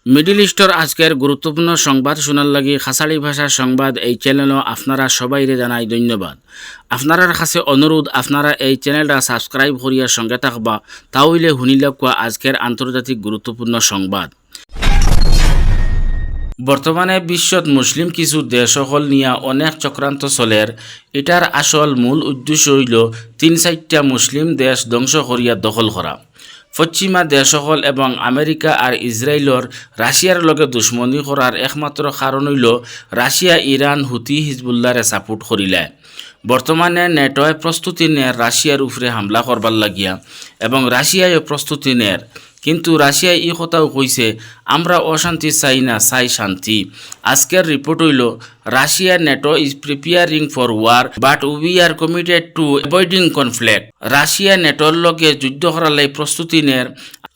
Middle store আজকের গুরুত্বপূর্ণ সংবাদ শোনার লাগি খাসাড়ি ভাষার সংবাদ এই চ্যানেলও আপনারা সবাইরে জানাই ধন্যবাদ। আপনারার কাছে অনুরোধ আপনারা এই চ্যানেলটা সাবস্ক্রাইব করিয়া সঙ্গে থাকবা, তাহলে শুনিলে কোয়া আজকের আন্তর্জাতিক গুরুত্বপূর্ণ সংবাদ। বর্তমানে বিশ্বত মুসলিম কিছু দেশ সকল নিয়া অনেক চক্রান্ত চলের। এটার আসল মূল উদ্দেশ্য হইল 3-4টা মুসলিম দেশ ধ্বংস করিয়া দখল করা। পশ্চিমা দেশ সকল এবং আমেরিকা আর ইসরায়েলর রাশিয়ার লগে দুশ্মনী করার একমাত্র কারণ হইল রাশিয়া ইরান হুতি হিজবুল্লাহরে সাপোর্ট করিলে। বর্তমানে নেটোয় প্রস্তুতি নেয় রাশিয়ার উপরে হামলা করবার লাগিয়া, এবং রাশিয়ায় প্রস্তুতি নেয়। কিন্তু রাশিয়া এই কথাও কইছে, আমরা অশান্তি চাই না, চাই শান্তি। আজকের রিপোর্ট হইল Russia NATO is preparing for war but we are committed to avoiding conflict. Russia নেটোর লগে যুদ্ধ করার লাই প্রস্তুতি নেয়।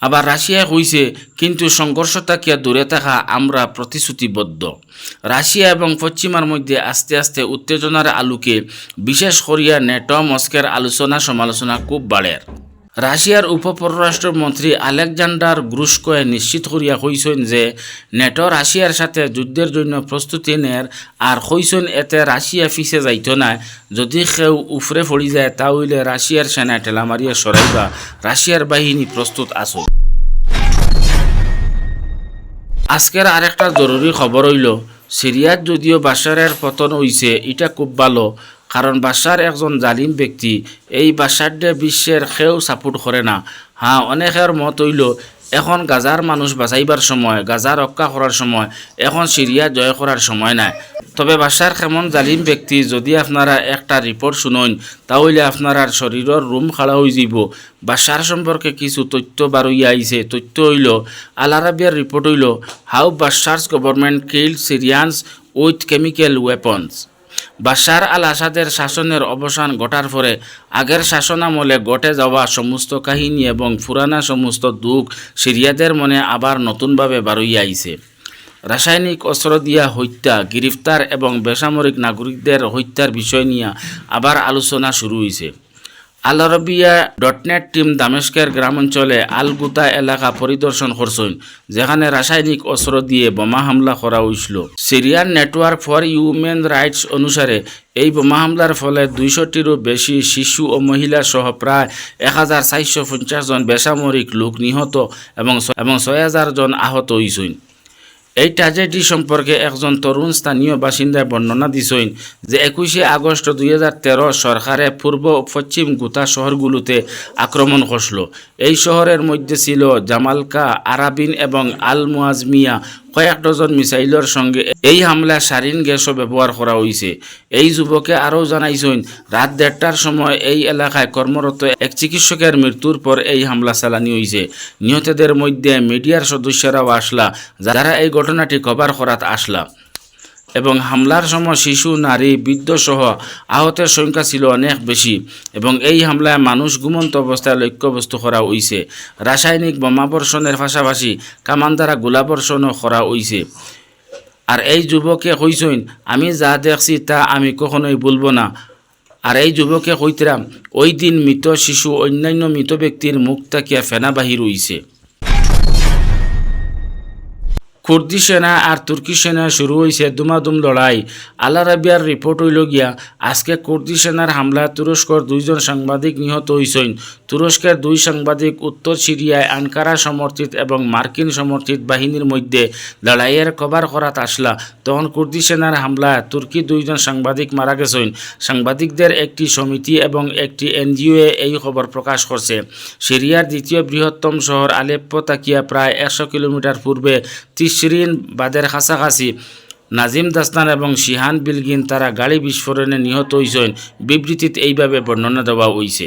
আবার রাশিয়া কইছে কিন্তু সংঘর্ষ থাকিয়া দূরে থাকা আমরা প্রতিশ্রুতিবদ্ধ। রাশিয়া এবং পশ্চিমার মধ্যে আস্তে আস্তে উত্তেজনার আলোকে বিশেষ করিয়া নেটো মস্কের আলোচনা সমালোচনা খুব বাড়ে। রাশিয়ার উপপররাষ্ট্রমন্ত্রী আলেকজান্ডার গ্রুশকোয়ে নিশ্চিত করিয়া কইছেন যে নেটো রাশিয়ার সাথে যুদ্ধের জন্য প্রস্তুতি নেয়, আর কইছেন এতে রাশিয়া ফিসে যাইত না। যদি কেউ উফরে পড়ি যায় তাহলে রাশিয়ার সেনা ঠেলা মারিয়া সরাইবা, রাশিয়ার বাহিনী প্রস্তুত আছে। আজকের আরেকটা জরুরি খবর হইল সিরিয়ার যদিও বাশারের পতন হইছে, এটা খুব ভালো, কারণ বাশার একজন জালিম ব্যক্তি। এই বাশারডে বিশ্বের কেউ সাপোর্ট করে না। হ্যাঁ, অনেকের মত হইল এখন গাজার মানুষ বাঁচাইবার সময়, গাজা রক্ষা করার সময়, এখন সিরিয়া জয় করার সময় নাই। তবে বাশার কেমন জালিম ব্যক্তি যদি আপনারা একটা রিপোর্ট শুনুন তাহলে আপনার শরীরের রুম খাড়া হয়ে যাব। বাশার সম্পর্কে কিছু তথ্য বারইয়া আইছে। তথ্য হইল আল আরাবিয়ার রিপোর্ট হইল how Bashar's government killed Syrians with chemical weapons. Bashar Al আসাদের শাসনের অবসান ঘটার পরে আগের শাসনামলে ঘটে যাওয়া সমস্ত কাহিনী এবং পুরানা সমস্ত দুঃখ সিরিয়াদের মনে আবার নতুনভাবে বারইয়া আইছে। রাসায়নিক অস্ত্র দিয়া হত্যা, গ্রেফতার এবং বেসামরিক নাগরিকদের হত্যার বিষয় নিয়ে আবার আলোচনা শুরু হয়েছে। আল আরবিয়া .net টিম দামেস্কের গ্রামাঞ্চলে আল গুতা এলাকা পরিদর্শন করছেন, যেখানে রাসায়নিক অস্ত্র দিয়ে বোমা হামলা করা হয়েছিল। Syrian network for human rights অনুসারে এই বোমা হামলার ফলে 200টিরও বেশি শিশু ও মহিলা সহ প্রায় 1450 জন বেসামরিক লোক নিহত এবং 6000 জন আহত হয়েছেন। এই ট্র্যাজেডি সম্পর্কে একজন তরুণ স্থানীয় বাসিন্দায় বর্ণনা দিছেন যে 21 আগস্ট 2013 সরকারে পূর্ব ও পশ্চিম গুতা শহরগুলোতে আক্রমণ করছিল। এই শহরের মধ্যে ছিল জামালকা, আরাবিন এবং আল মুয়াজমিয়া। কয়েক ডজন মিসাইলের সঙ্গে এই হামলা সারিন গ্যাসও ব্যবহার করা হয়েছে। এই যুবকে আরও জানাইছেন রাত 1:30টার সময় এই এলাকায় কর্মরত এক চিকিৎসকের মৃত্যুর পর এই হামলা চালানি হয়েছে। নিহতদের মধ্যে মিডিয়ার সদস্যরাও আসলা, যারা এই ঘটনাটি কভার করাত আসলা, এবং হামলার সময় শিশু, নারী, বৃদ্ধ সহ আহতের সংখ্যা ছিল অনেক বেশি, এবং এই হামলায় মানুষ ঘুমন্ত অবস্থায় লক্ষ্যবস্তু করা হয়েছে। রাসায়নিক বোমাবর্ষণের পাশাপাশি কামান দ্বারা গোলাবর্ষণও করা হয়েছে। আর এই যুবকে কইছেন আমি যা দেখছি তা আমি কখনোই বলবো না। আর এই যুবকে কইতাম ওই দিন মৃত শিশু, অন্যান্য মৃত ব্যক্তির মুখ তাকিয়া ফেনা বাহির হইছে। কুর্দি সেনা আর তুর্কি সেনা শুরু হয়েছে দুমাদুম লড়াই। আল আরাবিয়ার রিপোর্ট হইল গিয়া আজকে কুর্দি সেনার হামলায় তুরস্কর 2 জন সাংবাদিক নিহত হয়েছেন। তুরস্কের 2 সাংবাদিক উত্তর সিরিয়ায় আনকারা সমর্থিত এবং মার্কিন সমর্থিত বাহিনীর মধ্যে লড়াইয়ের কভার করাত আসলা, তখন কুর্দি সেনার হামলায় তুর্কি 2 জন সাংবাদিক মারা গেছেন। সাংবাদিকদের একটি সমিতি এবং একটি এনজিও এই খবর প্রকাশ করছে। সিরিয়ার দ্বিতীয় বৃহত্তম শহর আলেপ্পো তাকিয়া প্রায় 100 কিলোমিটার পূর্বে তিশরিন বাদের কাছাকাছি নাজিম দাস্তান এবং শিহান বিলগিন তারা গাড়ি বিস্ফোরণে নিহত হয়েছেন। বিবৃতিতে এইভাবে বর্ণনা দেওয়া হয়েছে।